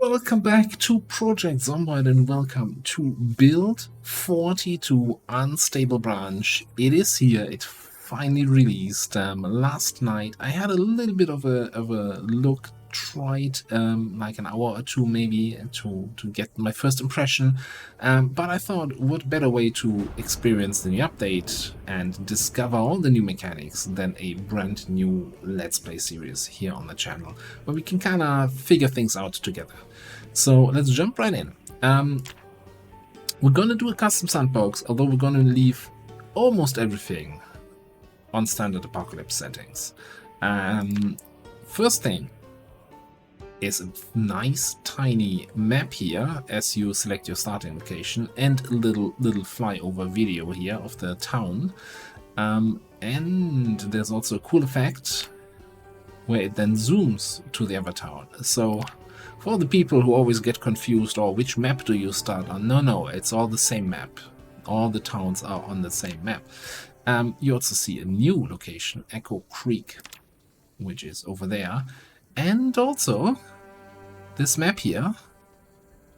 Welcome back to Project Zomboid and welcome to Build 42 Unstable Branch. It is here, it finally released last night. I had a little bit of a look, tried like an hour or two maybe to get my first impression, but I thought what better way to experience the new update and discover all the new mechanics than a brand new Let's Play series here on the channel, where we can kind of figure things out together. So let's jump right in. We're gonna do a custom sandbox, although we're gonna leave almost everything on standard apocalypse settings. First thing is a nice tiny map here as you select your starting location, and a little flyover video here of the town. And there's also a cool effect where it then zooms to the other town. So for the people who always get confused, or which map do you start on? No, it's all the same map. All the towns are on the same map. You also see a new location, Echo Creek, which is over there. And also, this map here,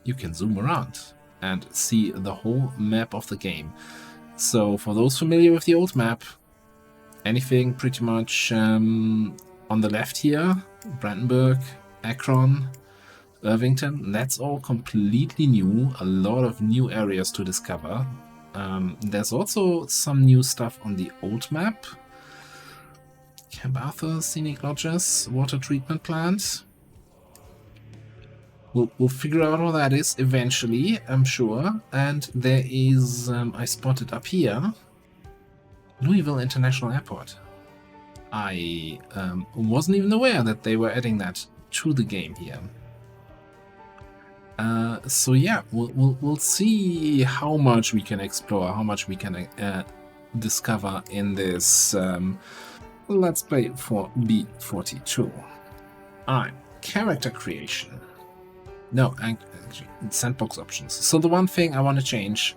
you can zoom around and see the whole map of the game. So for those familiar with the old map, anything pretty much on the left here, Brandenburg, Akron, Irvington, that's all completely new. A lot of new areas to discover. There's also some new stuff on the old map. Camp Arthur, Scenic Lodges, Water Treatment Plant. We'll figure out what that is eventually, I'm sure. And there is, I spotted up here, Louisville International Airport. I wasn't even aware that they were adding that to the game here. So yeah, we'll see how much we can explore, how much we can discover in this Let's Play for B42. Alright, character creation. No, actually, sandbox options. So the one thing I want to change,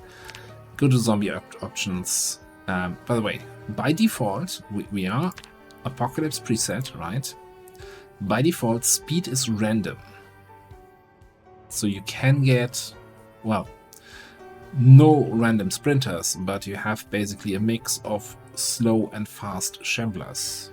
go to zombie options. By the way, by default, we are apocalypse preset, right? By default, speed is random. So you can get, well, no random sprinters, but you have basically a mix of slow and fast shamblers,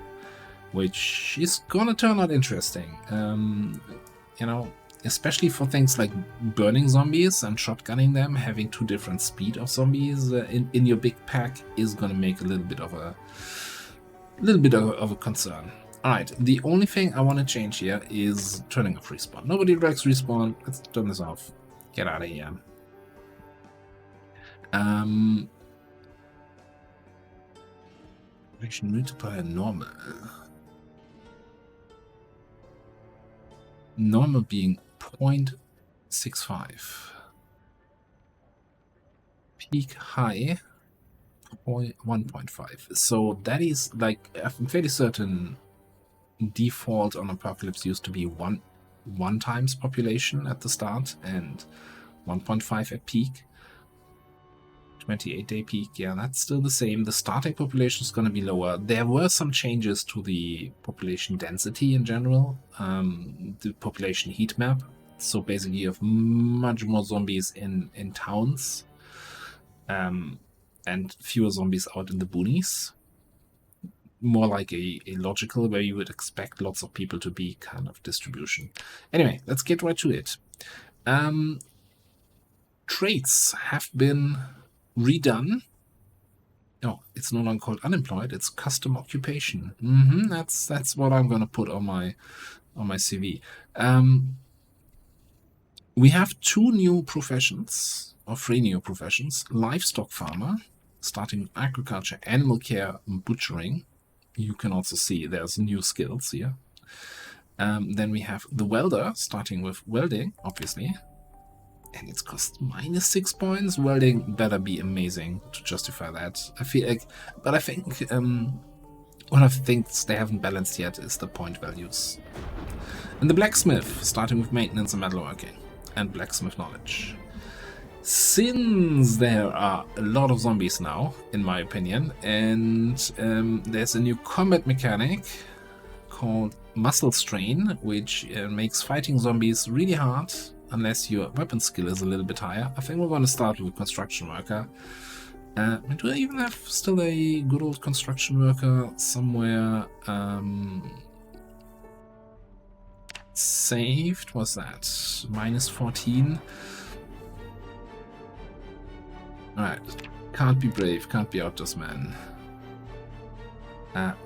which is gonna turn out interesting. You know, especially for things like burning zombies and shotgunning them, having two different speed of zombies in your big pack is gonna make a little bit of a concern. Alright, the only thing I want to change here is turning off respawn. Nobody likes respawn. Let's turn this off. Get out of here. Operation multiplier normal. Normal being 0.65. Peak high 1.5. So that is like, I'm fairly certain default on Apocalypse used to be one times population at the start and 1.5 at peak. 28-day peak, yeah, that's still the same. The starting population is going to be lower. There were some changes to the population density in general, the population heat map. So basically you have much more zombies in towns and fewer zombies out in the boonies. More like a logical, where you would expect lots of people to be kind of distribution. Anyway, let's get right to it. Traits have been redone. No, it's no longer called unemployed. It's custom occupation. That's what I'm gonna put on my CV. We have two new professions, or three new professions: livestock farmer, starting with agriculture, animal care, and butchering. You can also see there's new skills here. Then we have the welder, starting with welding, obviously. And it's cost -6 points. Welding better be amazing to justify that. I feel like, but I think one of the things they haven't balanced yet is the point values. And the blacksmith, starting with maintenance and metalworking, and blacksmith knowledge. Since there are a lot of zombies now, in my opinion, and there's a new combat mechanic called muscle strain, which makes fighting zombies really hard unless your weapon skill is a little bit higher. I think we're going to start with a construction worker. Do I even have still a good old construction worker somewhere saved? What's that? -14. Alright. Can't be brave, can't be outdoors, man.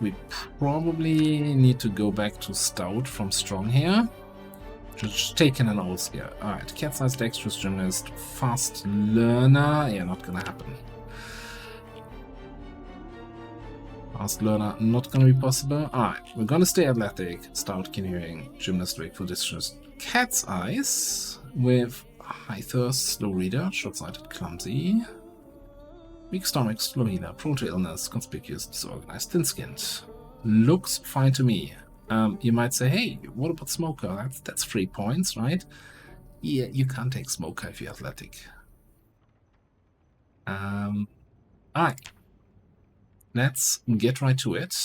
We probably need to go back to Stout from Strong here. Just taking an old skill. Alright, cat-sized dexterous gymnast, fast learner. Yeah, not gonna happen. Fast learner, not gonna be possible. Alright, we're gonna stay athletic, Stout, canoeing, gymnast, wakeful, distance. Cat's eyes with high thirst, slow reader, short-sighted, clumsy. Weak stomach, slow healer, prone to illness, conspicuous, disorganized, thin-skinned. Looks fine to me. You might say, hey, what about Smoker? That's 3 points, right? Yeah, you can't take Smoker if you're athletic. Alright. Let's get right to it.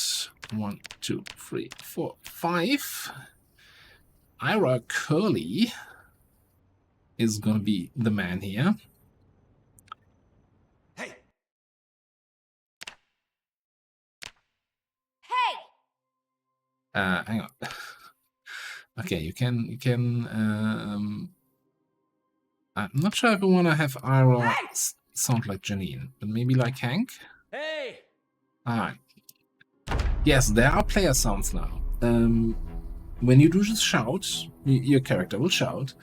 1, 2, 3, 4, 5. Ira Curly is gonna be the man here. Hang on. Okay, you can. I'm not sure if I want to have Ira sound like Janine, but maybe like Hank. Hey. All right. Yes, there are player sounds now. When you do just shout, your character will shout.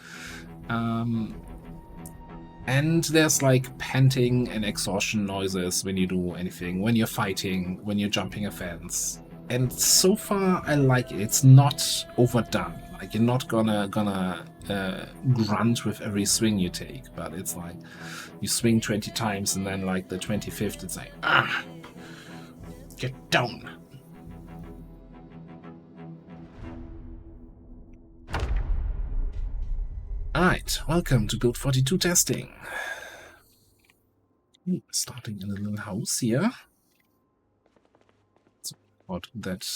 And there's like panting and exhaustion noises when you do anything, when you're fighting, when you're jumping a fence. And so far, I like it. It's not overdone. Like, you're not gonna grunt with every swing you take, but it's like you swing 20 times and then like the 25th, it's like, ah, get down. Alright, welcome to Build 42 testing. Ooh, starting in a little house here. That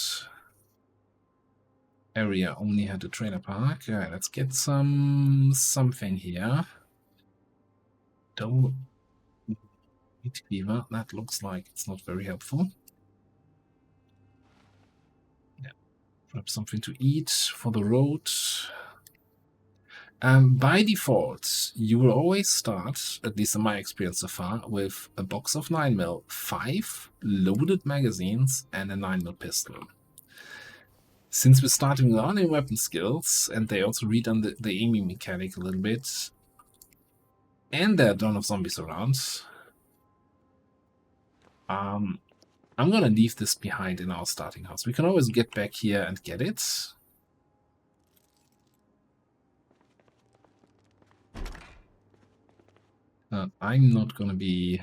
area only had a trailer park. Alright, let's get something here. Meat cleaver. That looks like it's not very helpful. Yeah, grab something to eat for the road. By default, you will always start, at least in my experience so far, with a box of 9mm, 5 loaded magazines, and a 9mm pistol. Since we're starting without any weapon skills, and they also redone the aiming mechanic a little bit, and there are a ton of zombies around, I'm gonna leave this behind in our starting house. We can always get back here and get it. I'm not gonna be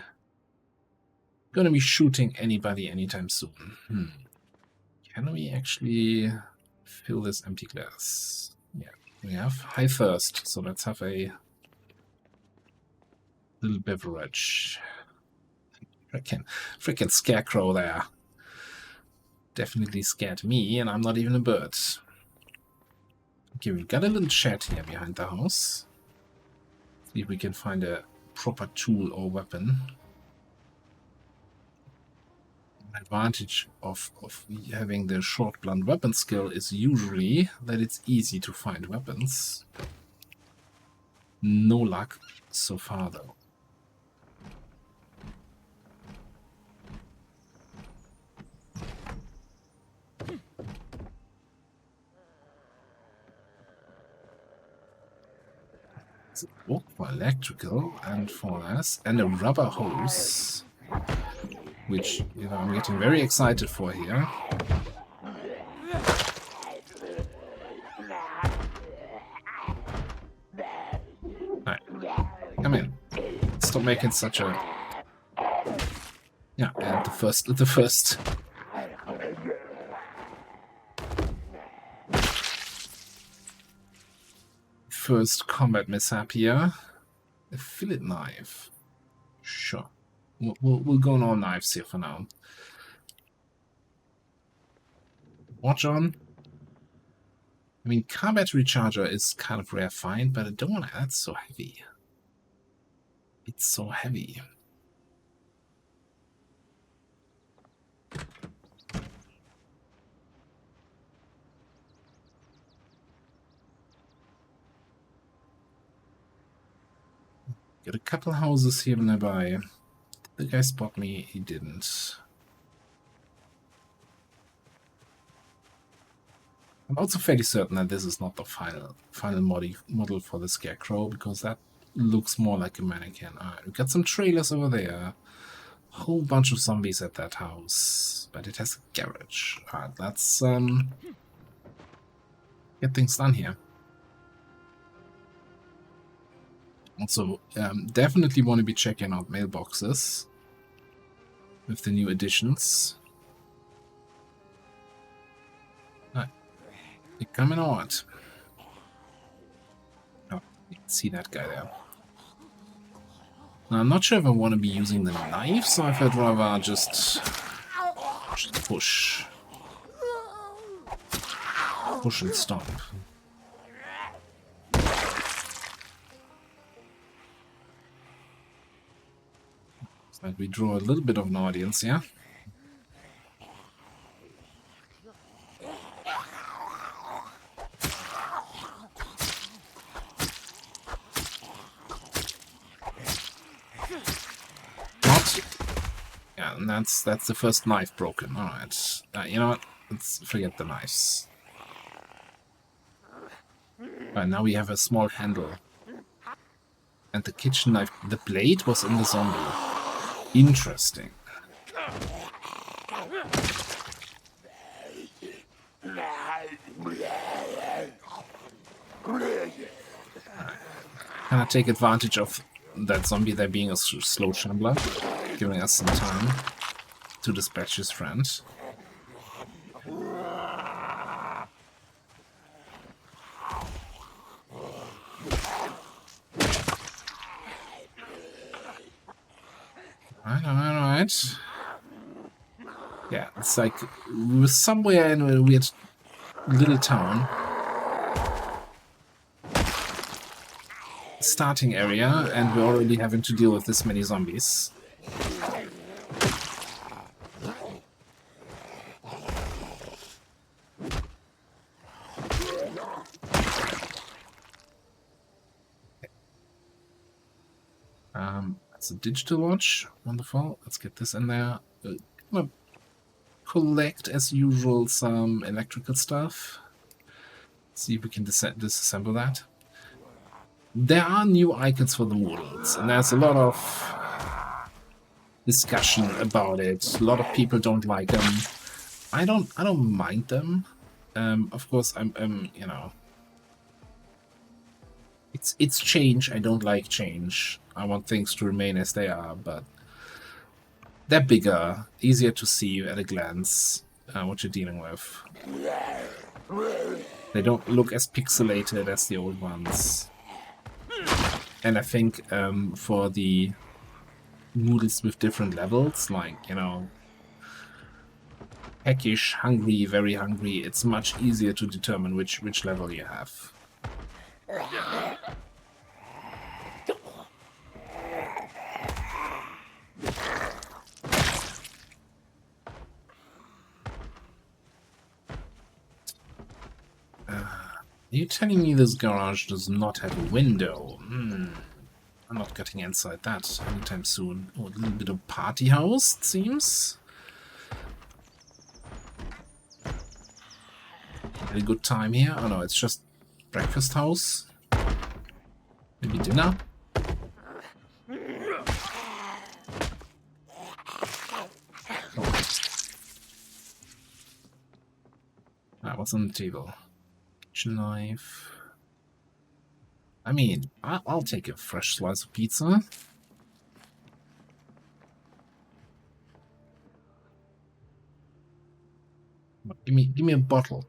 shooting anybody anytime soon. Can we actually fill this empty glass? Yeah, we have high thirst, so let's have a little beverage. Frickin' scarecrow there. Definitely scared me, and I'm not even a bird. Okay, we've got a little shed here behind the house. See if we can find a proper tool or weapon. The advantage of having the short blunt weapon skill is usually that it's easy to find weapons. No luck so far though. It's a book for electrical and for us, and a rubber hose, which, you know, I'm getting very excited for here. Alright, come in. Stop making such a... Yeah, and the first combat mishap here. A fillet knife. Sure. We'll go on all knives here for now. Watch on. I mean, car battery charger is kind of rare find, but I don't want to. That's so heavy. It's so heavy. Got a couple houses here nearby. Did the guy spot me? He didn't. I'm also fairly certain that this is not the final model for the Scarecrow, because that looks more like a mannequin. Alright, we got some trailers over there. Whole bunch of zombies at that house, but it has a garage. Alright, let's get things done here. Also, definitely want to be checking out mailboxes with the new additions. Alright, you coming out? Oh, you can see that guy there. Now, I'm not sure if I want to be using the knives, or if I'd rather just push. Push and stomp. So that we draw a little bit of an audience here. Yeah, and that's the first knife broken. All right, you know what? Let's forget the knives. Right, now we have a small handle, and the kitchen knife. The blade was in the zombie. Interesting. Can I take advantage of that zombie there being a slow shambler, giving us some time to dispatch his friend? Alright. Yeah, it's like we're somewhere in a weird little town. Starting area, and we're already having to deal with this many zombies. That's a digital watch. Wonderful. Let's get this in there. Gonna collect, as usual, some electrical stuff. See if we can disassemble that. There are new icons for the models, and there's a lot of discussion about it. A lot of people don't like them. I don't mind them. Of course, I'm you know, it's change. I don't like change. I want things to remain as they are, but they're bigger, easier to see at a glance what you're dealing with. They don't look as pixelated as the old ones. And I think for the noodles with different levels, like, you know, peckish, hungry, very hungry, it's much easier to determine which level you have. You're telling me this garage does not have a window? I'm not getting inside that anytime soon. Oh, a little bit of party house, it seems. Had a good time here. Oh no, it's just breakfast house. Maybe dinner. What's on the table? Kitchen knife. I mean, I'll take a fresh slice of pizza. Give me a bottle.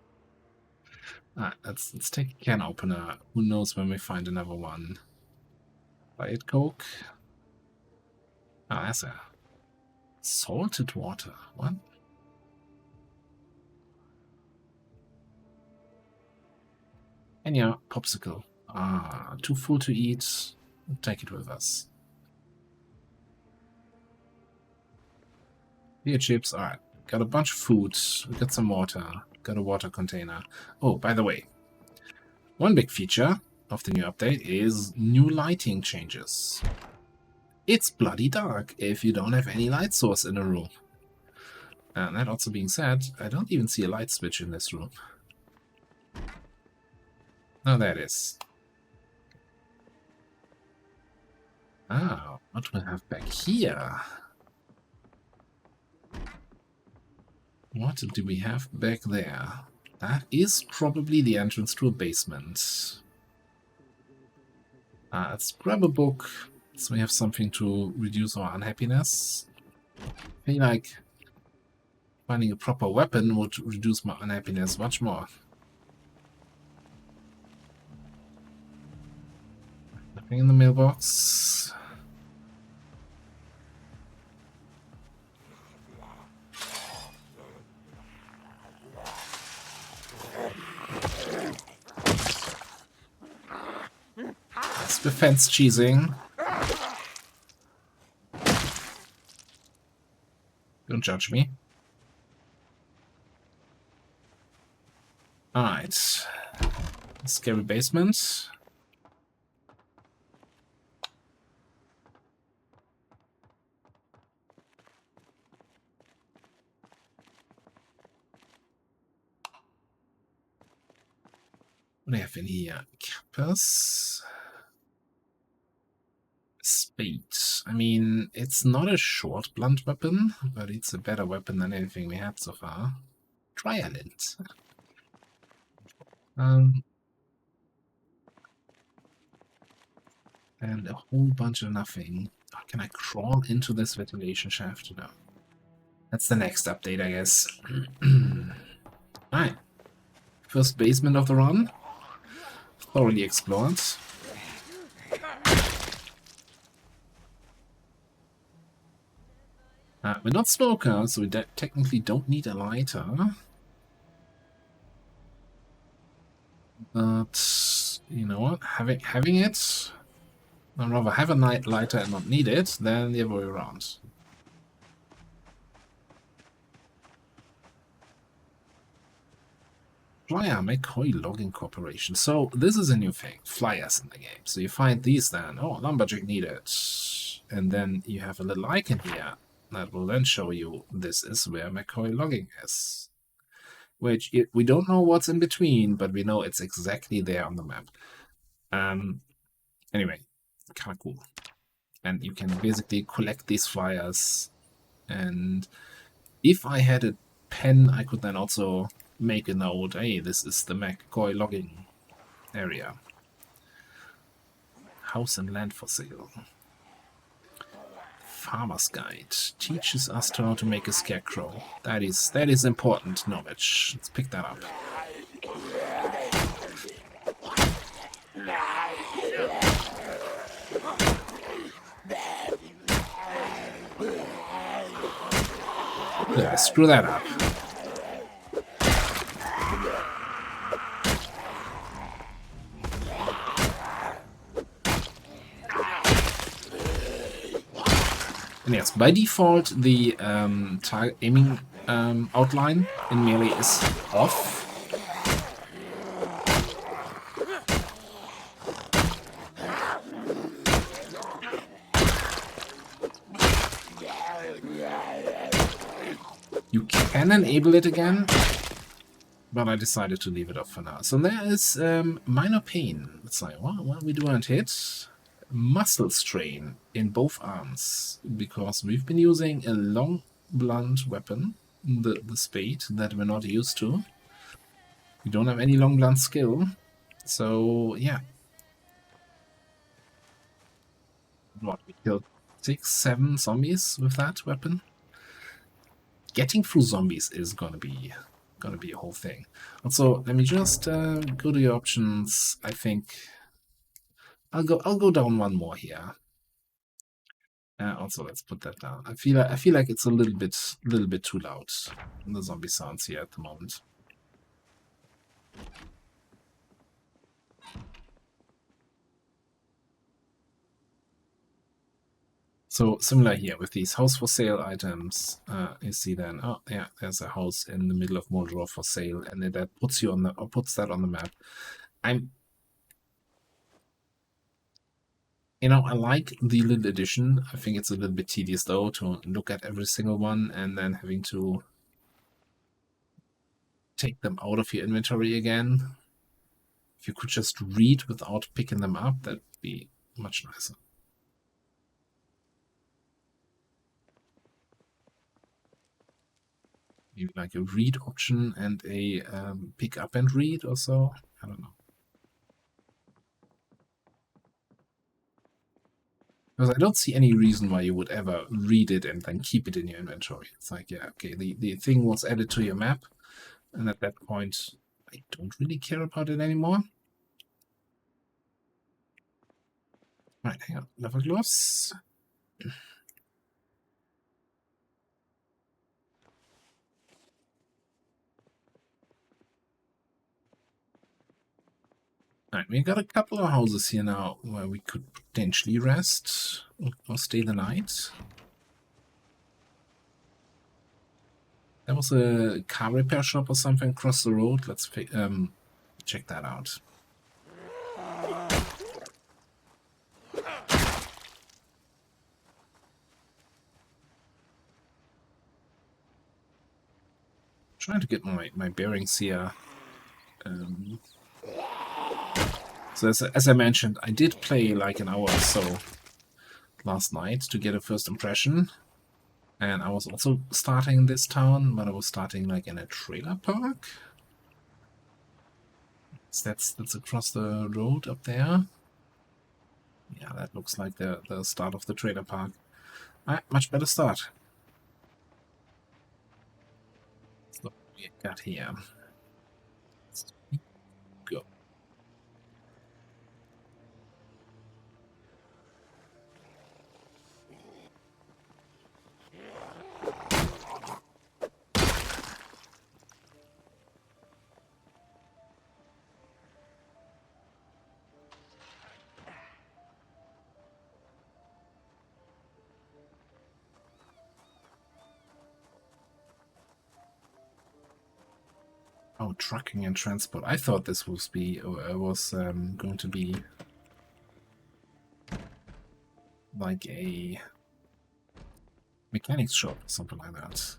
Let's take a can opener. Who knows when we find another one? Diet Coke. That's a salted water. What? And yeah, popsicle. Ah, too full to eat. Take it with us. Here, chips. Alright. Got a bunch of food. We got some water. Got a water container. Oh, by the way, one big feature of the new update is new lighting changes. It's bloody dark if you don't have any light source in a room. And that also being said, I don't even see a light switch in this room. Oh, there it is. Ah, what do we have back here? What do we have back there? That is probably the entrance to a basement. Let's grab a book, so we have something to reduce our unhappiness. I feel like finding a proper weapon would reduce my unhappiness much more. Nothing in the mailbox. It's the fence cheesing. Don't judge me. Alright. Scary basement. What do I have in here? Campus. Spade. I mean, it's not a short blunt weapon, but it's a better weapon than anything we had so far. Trialent. And a whole bunch of nothing. Oh, can I crawl into this ventilation shaft? No. That's the next update, I guess. Alright. First basement of the run. Thoroughly explored. We're not smokers, so we technically don't need a lighter. But, you know what? Having it, I'd rather have a lighter and not need it than the other way around. Flyer McCoy Logging Corporation. So this is a new thing. Flyers in the game. So you find these then. Oh, lumberjack needed. And then you have a little icon here that will then show you this is where McCoy Logging is. Which we don't know what's in between, but we know it's exactly there on the map. Anyway, kind of cool. And you can basically collect these flyers. And if I had a pen, I could then also make a note. Hey, this is the McCoy logging area. House and land for sale. Farmer's Guide teaches us how to make a scarecrow. That is important knowledge. Let's pick that up. Yeah, screw that up. And yes, by default, the target aiming outline in melee is off. You can enable it again, but I decided to leave it off for now. So there is minor pain. Let's say, what we do and hit. Muscle strain in both arms, because we've been using a long, blunt weapon, the spade, that we're not used to. We don't have any long, blunt skill, so yeah. What, we killed 6, 7 zombies with that weapon? Getting through zombies is gonna be a whole thing. Also, let me just go to your options. I think I'll go down one more here. Also, let's put that down. I feel like it's a little bit too loud. The zombie sounds here at the moment. So similar here with these house for sale items, you see then, oh yeah, there's a house in the middle of Moldova for sale, and then that puts you on the, or puts that on the map. You know, I like the little edition. I think it's a little bit tedious though to look at every single one and then having to take them out of your inventory again. If you could just read without picking them up, that'd be much nicer. Maybe like a read option and a pick up and read or so. I don't know. Because I don't see any reason why you would ever read it and then keep it in your inventory. It's like, yeah, okay, the thing was added to your map, and at that point, I don't really care about it anymore. Right, hang on. Leather gloves. Right, we got a couple of houses here now where we could potentially rest or stay the night. There was a car repair shop or something across the road. Let's check that out. Trying to get my bearings here. So as I mentioned, I did play like an hour or so last night to get a first impression. And I was also starting in this town, but I was starting like in a trailer park. So that's across the road up there. Yeah, that looks like the start of the trailer park. Much better start. So what we got here. Let's go. Oh, trucking and transport. I thought this was going to be like a mechanics shop or something like that.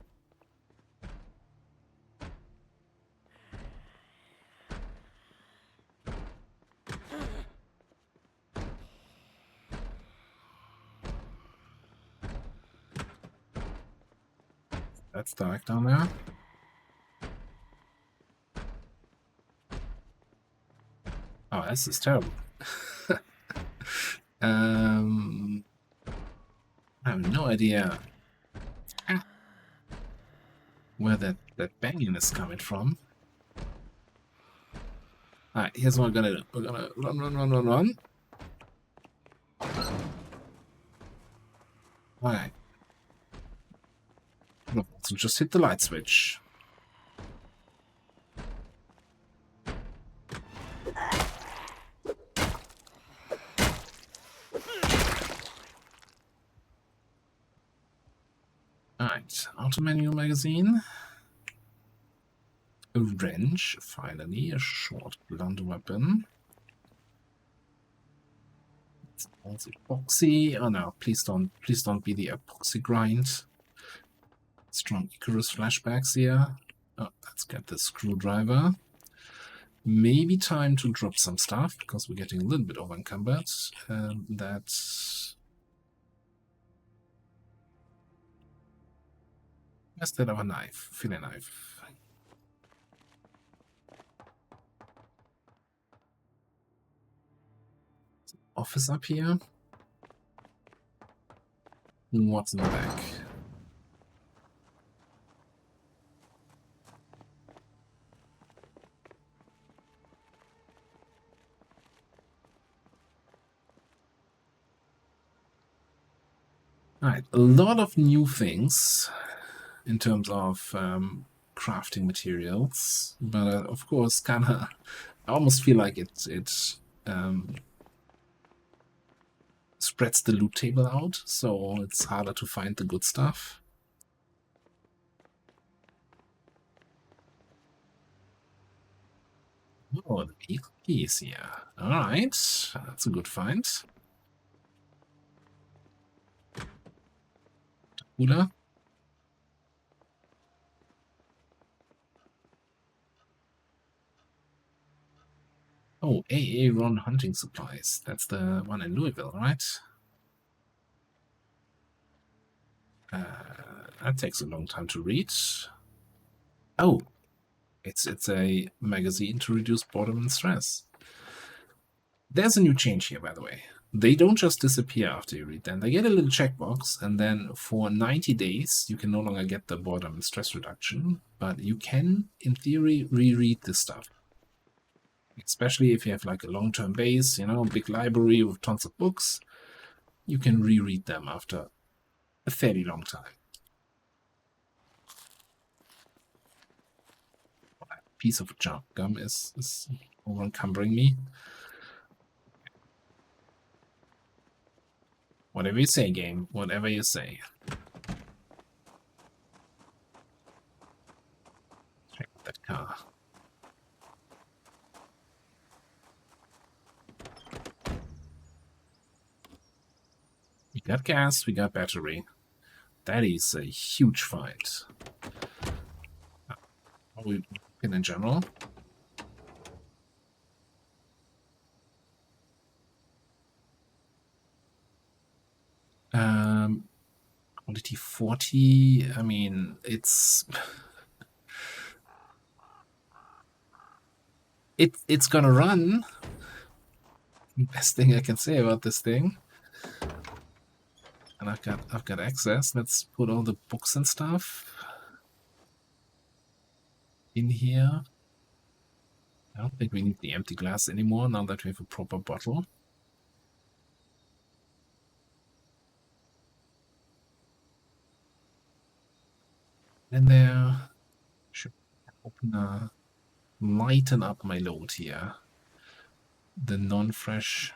That's dark down there. Oh, this is terrible. I have no idea where that banging is coming from. Alright, here's what we're gonna do. We're gonna run. Alright. So just hit the light switch. Alright, auto manual magazine. A wrench, finally, a short blunt weapon. It's also epoxy. Oh no, please don't be the epoxy grind. Strong Icarus flashbacks here. Oh, let's get the screwdriver. Maybe time to drop some stuff because we're getting a little bit over encumbered. That's instead of a knife, fillet knife. Office up here. What's in the back? Alright, a lot of new things in terms of crafting materials, but of course, kind of, I almost feel like it's spreads the loot table out, so it's harder to find the good stuff. Oh, the vehicle keys here. Alright, that's a good find. Cooler. Oh, AA Ron hunting supplies. That's the one in Louisville, right? That takes a long time to read. Oh, it's a magazine to reduce boredom and stress. There's a new change here, by the way. They don't just disappear after you read them. They get a little checkbox, and then for 90 days, you can no longer get the boredom and stress reduction, but you can, in theory, reread this stuff. Especially if you have like a long-term base, you know, a big library with tons of books, you can reread them after a fairly long time. Piece of gum is over encumbering me. Whatever you say, game. Whatever you say. Check that car. We got gas, we got battery. That is a huge find. Are we in general? Quantity 40. I mean, it's gonna run. Best thing I can say about this thing. And I've got access. Let's put all the books and stuff in here. I don't think we need the empty glass anymore now that we have a proper bottle. And there should open lighten up my load here. The non-fresh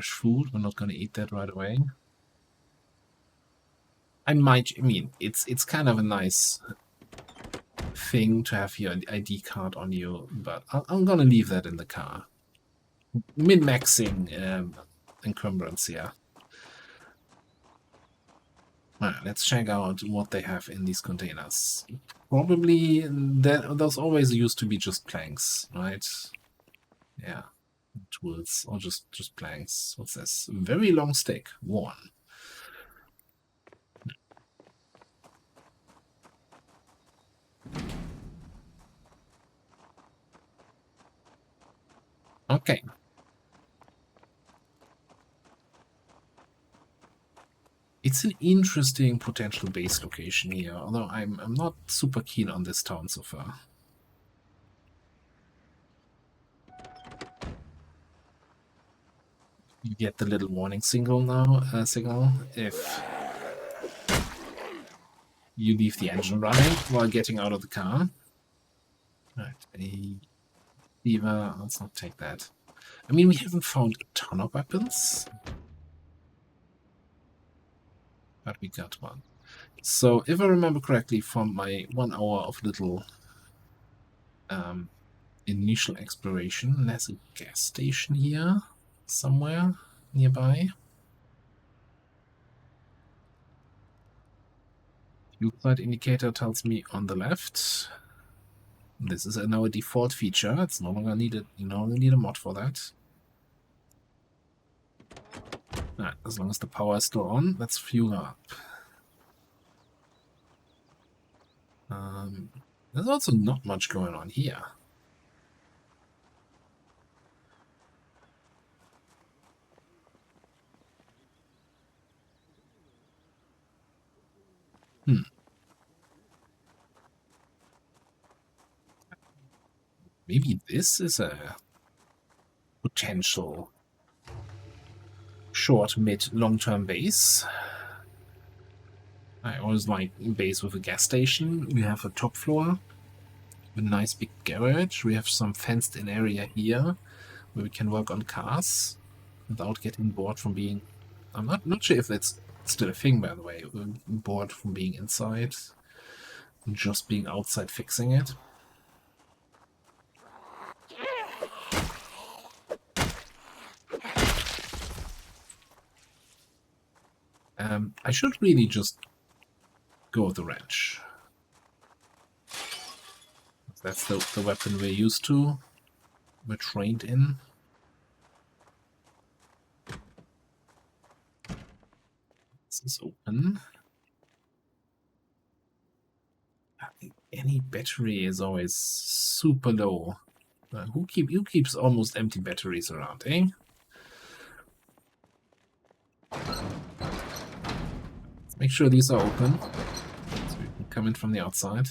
food. We're not going to eat that right away. I mean, it's kind of a nice thing to have your ID card on you, but I'm going to leave that in the car. Min-maxing encumbrance here. Alright, let's check out what they have in these containers. Probably, those always used to be just planks, right? Yeah, tools, or just planks. What's this? Very long stick. 1. Okay. It's an interesting potential base location here, although I'm not super keen on this town so far. You get the little warning signal now, if you leave the engine running while getting out of the car. Right, a fever, let's not take that. I mean, we haven't found a ton of weapons, but we got one. So, if I remember correctly from my 1 hour of little initial exploration, there's a gas station here somewhere nearby. Fuel side indicator tells me on the left. This is now a default feature. It's no longer needed. You no longer need a mod for that. Right, as long as the power is still on, let's fuel up. There's also not much going on here. Maybe this is a potential short, mid, long-term base. I always like base with a gas station. We have a top floor, a nice big garage. We have some fenced-in area here where we can work on cars. without getting bored from being... I'm not sure if that's still a thing, by the way. Bored from being inside. Just being outside fixing it. I should really just go with the wrench. That's the weapon we're used to. We're trained in. This is open. Any battery is always super low. Who keeps almost empty batteries around, eh? Let's make sure these are open, so we can come in from the outside.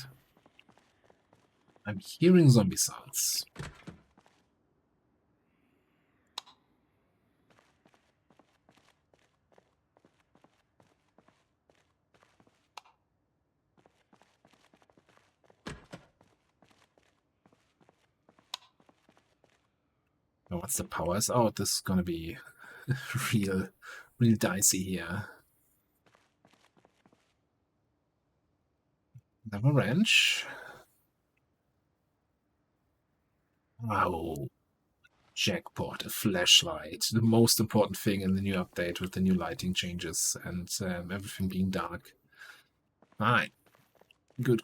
I'm hearing zombie sounds. Once the power is out, this is gonna be real dicey here. Another wrench. Wow. Jackpot, a flashlight. The most important thing in the new update with the new lighting changes and everything being dark. Alright. Good.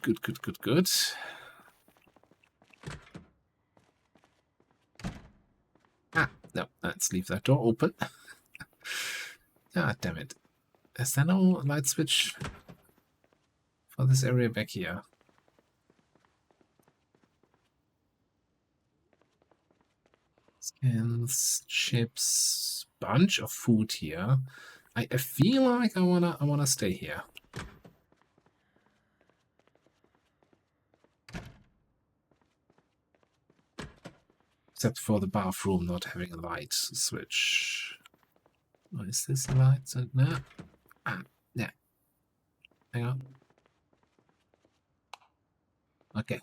No, let's leave that door open. Ah, damn it. Is there no light switch for this area back here? Scans, chips, bunch of food here. I feel like I wanna stay here. Except for the bathroom not having a light switch. Oh, is this a light? No. Ah, yeah. Hang on. Okay.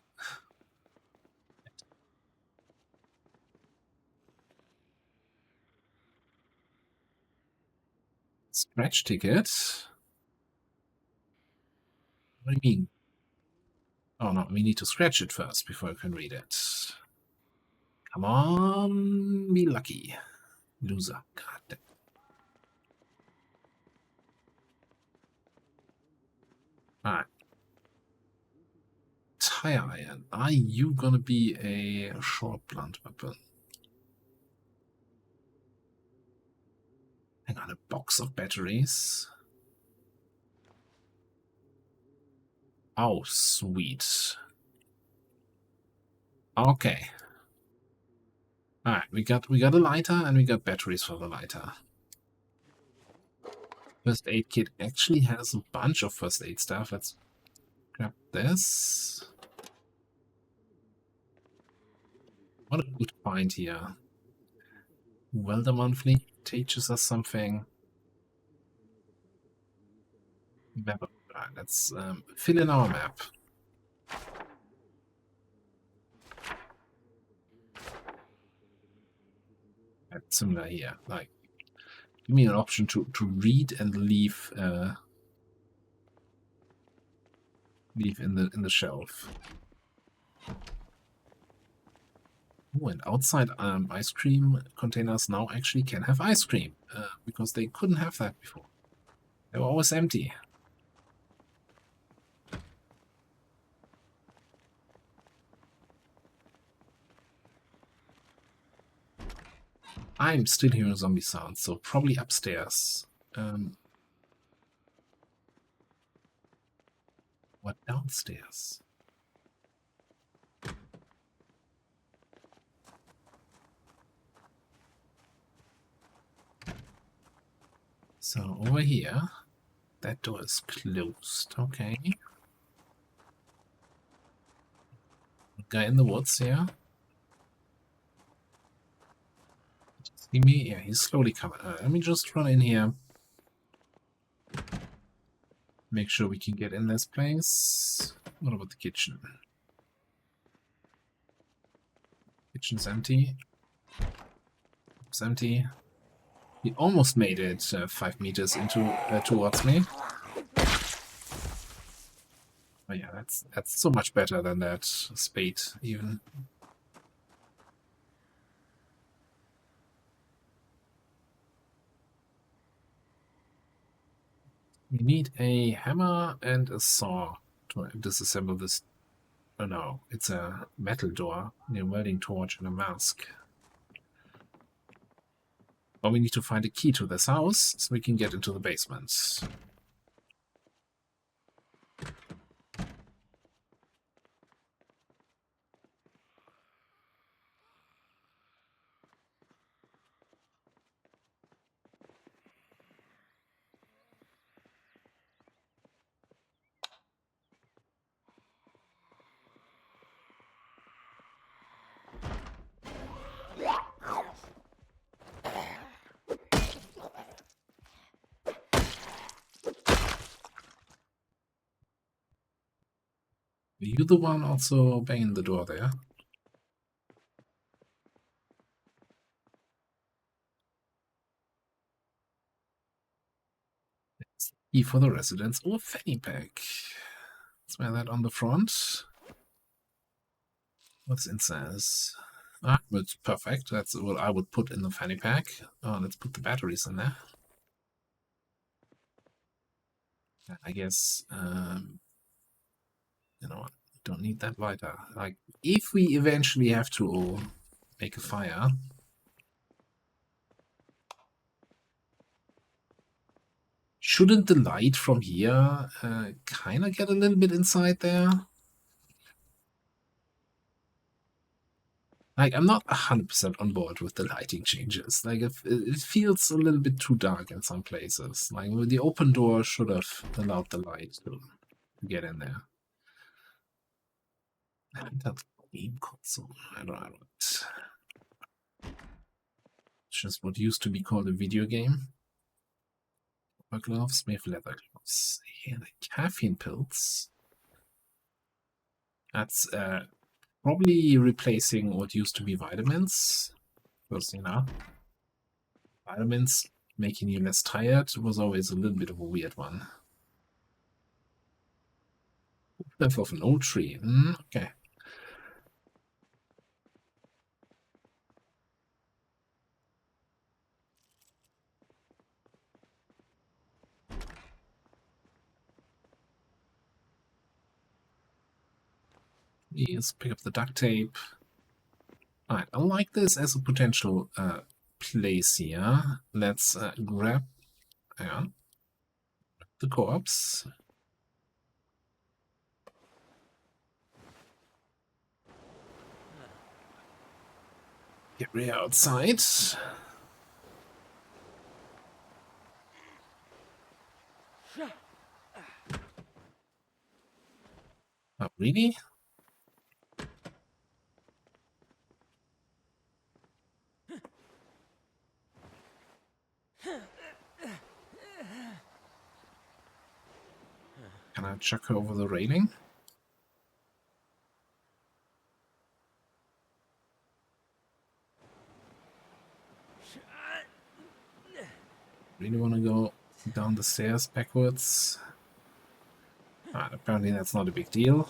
Scratch ticket? What do you mean? Oh no, we need to scratch it first before I can read it. Come on, be lucky. Loser. God damn. Alright. Tire iron. Are you gonna be a short blunt weapon? Hang on, a box of batteries. Oh, sweet. Okay. Alright, we got a lighter and we got batteries for the lighter. First aid kit actually has a bunch of first aid stuff. Let's grab this. What a good find here. Welder Monthly teaches us something. Map. Right, let's fill in our map. Similar here. Like, give me an option to read and leave in the shelf. Oh, and outside ice cream containers now actually can have ice cream because they couldn't have that before. They were always empty. I'm still hearing zombie sounds, so probably upstairs. What downstairs? So over here, that door is closed. Okay. Guy in the woods here. See me? Yeah, he's slowly coming. Let me just run in here. Make sure we can get in this place. What about the kitchen? Kitchen's empty. It's empty. He almost made it 5 meters into towards me. Oh yeah, that's so much better than that spade even. We need a hammer and a saw to disassemble this. Oh no, it's a metal door, a welding torch and a mask. But we need to find a key to this house so we can get into the basement. Are you the one also banging the door there? Key for the residence or fanny pack. Let's wear that on the front. What's inside? Ah, it's perfect. That's what I would put in the fanny pack. Oh, let's put the batteries in there. I guess, you know what? Don't need that lighter. Like, if we eventually have to make a fire, shouldn't the light from here kind of get a little bit inside there? Like, I'm not 100% on board with the lighting changes. Like, it feels a little bit too dark in some places. Like, the open door should have allowed the light to get in there. That's game console. I don't know. It's just what used to be called a video game. Gloves, we have leather gloves. Yeah, the caffeine pills. That's probably replacing what used to be vitamins. Because, you know, vitamins making you less tired was always a little bit of a weird one. Leaf of an old tree. Okay. Yes, pick up the duct tape. Alright, I like this as a potential place here. Let's grab, hang on, the corpse. Get rid outside. Oh, really? Can I chuck her over the railing? Really want to go down the stairs backwards? Apparently that's not a big deal.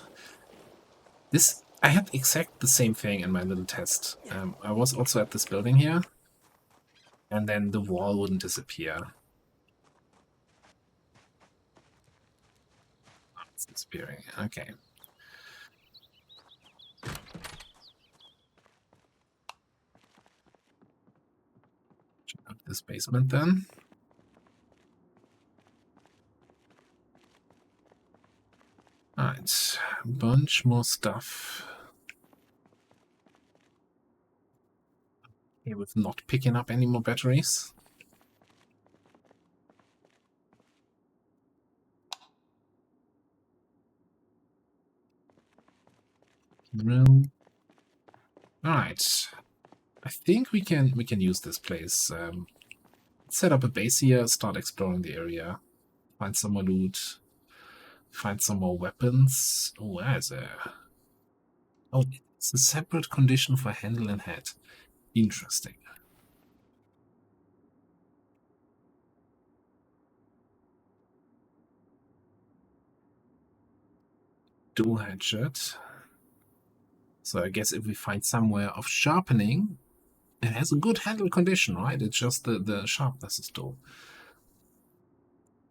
I had exactly the same thing in my little test. I was also at this building here, and then the wall wouldn't disappear. Oh, it's disappearing. Okay. Check out this basement then. Alright, a bunch more stuff. Here with not picking up any more batteries. Drill. Alright. I think we can use this place. Set up a base here, start exploring the area, find some more loot, find some more weapons. Oh, where is it? Oh, it's a separate condition for handle and head. Interesting. dual hatchet. So I guess if we find somewhere of sharpening, it has a good handle condition, right? It's just the sharpness is dull.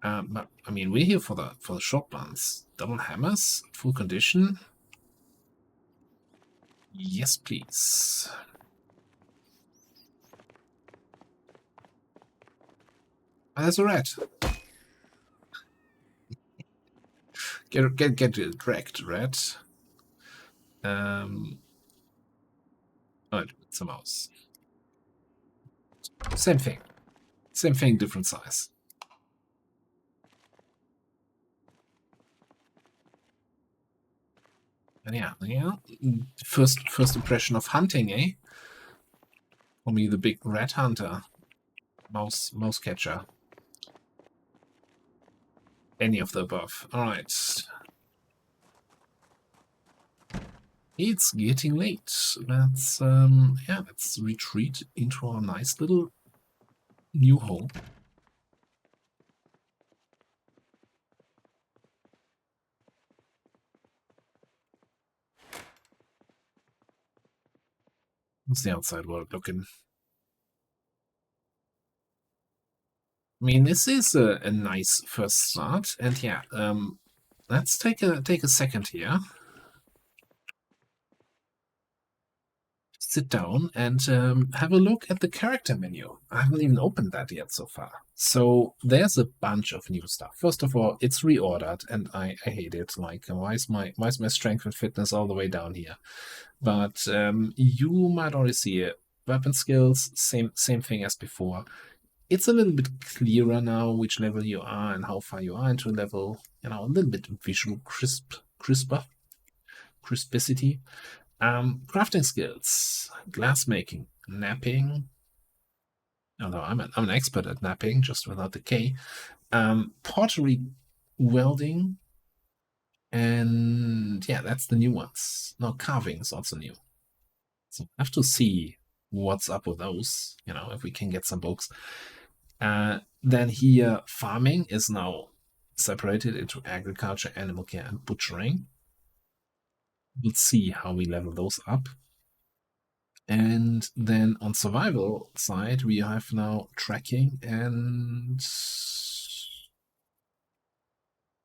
But I mean, we're here for the short ones. Double hammers, full condition. Yes, please. Oh, there's a rat. Get it wrecked, rat. Oh, it's a mouse. Same thing. Same thing, different size. And yeah. First impression of hunting, eh? For me, the big rat hunter, mouse catcher. Any of the above. All right. It's getting late. Let's retreat into our nice little new home. What's the outside world looking? I mean, this is a nice first start, and yeah, let's take a second here. Sit down and have a look at the character menu. I haven't even opened that yet so far. So there's a bunch of new stuff. First of all, it's reordered, and I hate it. Like, why is my strength and fitness all the way down here? But you might already see it. Weapon skills, same thing as before. It's a little bit clearer now which level you are and how far you are into a level. You know, a little bit visual crispicity. Crafting skills, glassmaking, napping. Although I'm an expert at napping, just without the K. Pottery, welding, and yeah, that's the new ones. Now carving is also new. So I have to see what's up with those. You know, if we can get some books. Then here, farming is now separated into agriculture, animal care, and butchering. We'll see how we level those up. And then on survival side, we have now tracking and...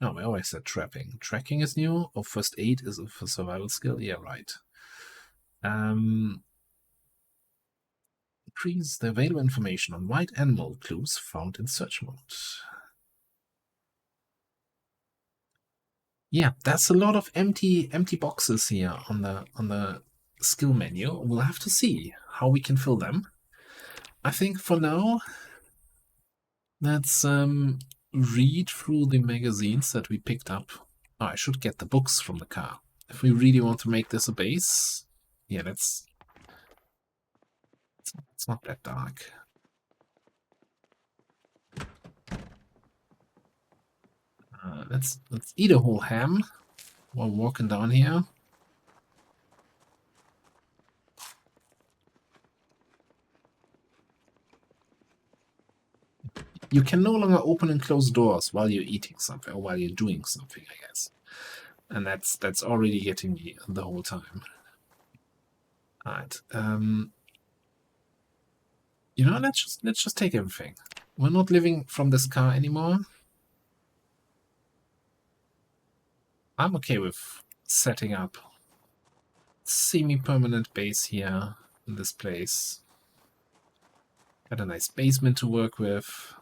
No, I always said trapping. Tracking is new. Oh, first aid is a survival skill. Yeah, right. Increase the available information on wild animal clues found in search mode. Yeah, that's a lot of empty boxes here on the skill menu. We'll have to see how we can fill them. I think for now, let's read through the magazines that we picked up. Oh, I should get the books from the car. If we really want to make this a base, yeah, it's not that dark. Let's eat a whole ham while walking down here. You can no longer open and close doors while you're eating something or while you're doing something, I guess. And that's already getting me the whole time. All right. You know, let's just take everything. We're not living from this car anymore. I'm okay with setting up semi-permanent base here in this place. Got a nice basement to work with.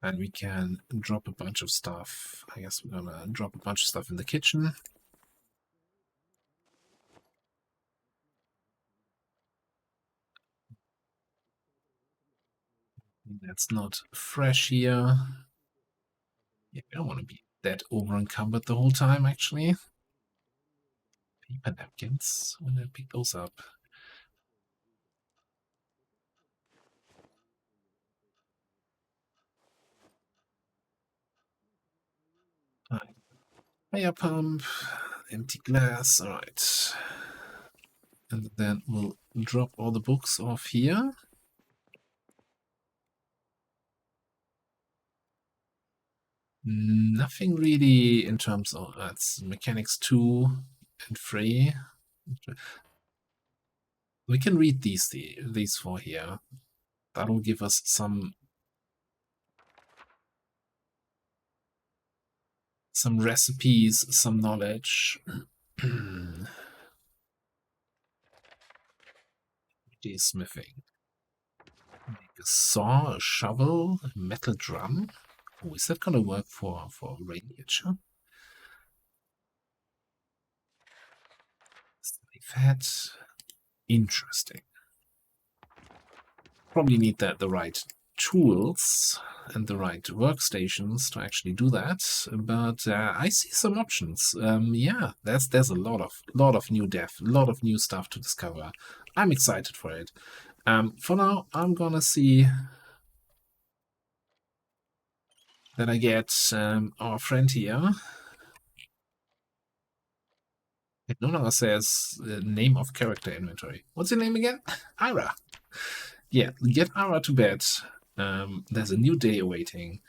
And we can drop a bunch of stuff. I guess we're gonna drop a bunch of stuff in the kitchen. That's not fresh here. Yeah, we don't want to be that over encumbered the whole time, actually. Paper napkins. I'm gonna pick those up. Fire pump, empty glass, alright. And then we'll drop all the books off here. Nothing really in terms of that's mechanics 2 and 3. We can read these four here. That'll give us some recipes, some knowledge. Smithing. Make a saw, a shovel, a metal drum. Oh, is that gonna work for radiature? Fat. Interesting. Probably need the right tools and the right workstations to actually do that. But I see some options. Yeah, there's a lot of new dev, a lot of new stuff to discover. I'm excited for it. For now, I'm gonna see that I get our friend here. It no longer says name of character inventory. What's your name again? Ira. Yeah, get Ira to bed. There's a new day awaiting.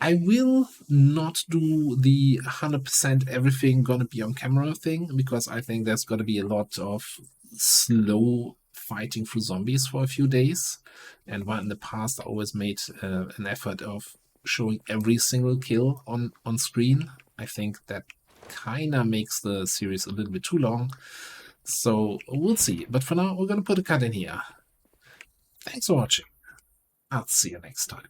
I will not do the 100% everything gonna be on camera thing, because I think there's gonna be a lot of slow fighting through zombies for a few days. And while in the past I always made an effort of showing every single kill on screen, I think that kinda makes the series a little bit too long. So we'll see. But for now, we're gonna put a cut in here. Thanks for watching. I'll see you next time.